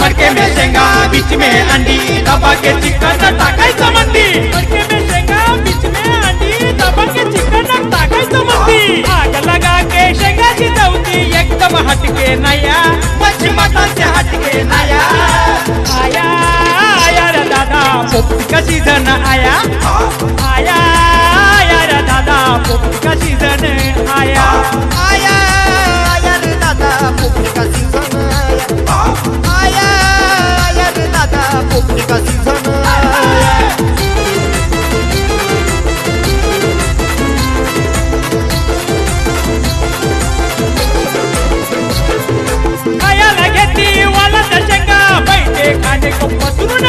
मडके में शेंगा बीच में अंडी दबा के चिकन टाकायचं मंदी मडके में शेंगा बीच में अंडी दबा के चिकन टाकायचं मंदी आग लगा के शेंगा शिजवती एकदम हटके नया मच्छी मटन से हटके नया आया आया रे दादा पोपटी का सीजन आया आया आया रे दादा पोपटी का सीजन आया आया आया रे दादा पोपटी का सीजन आया आया रे दादा पोपटी का सीजन खायला घेतली वाला शेंगा बैठे खाणे पसरून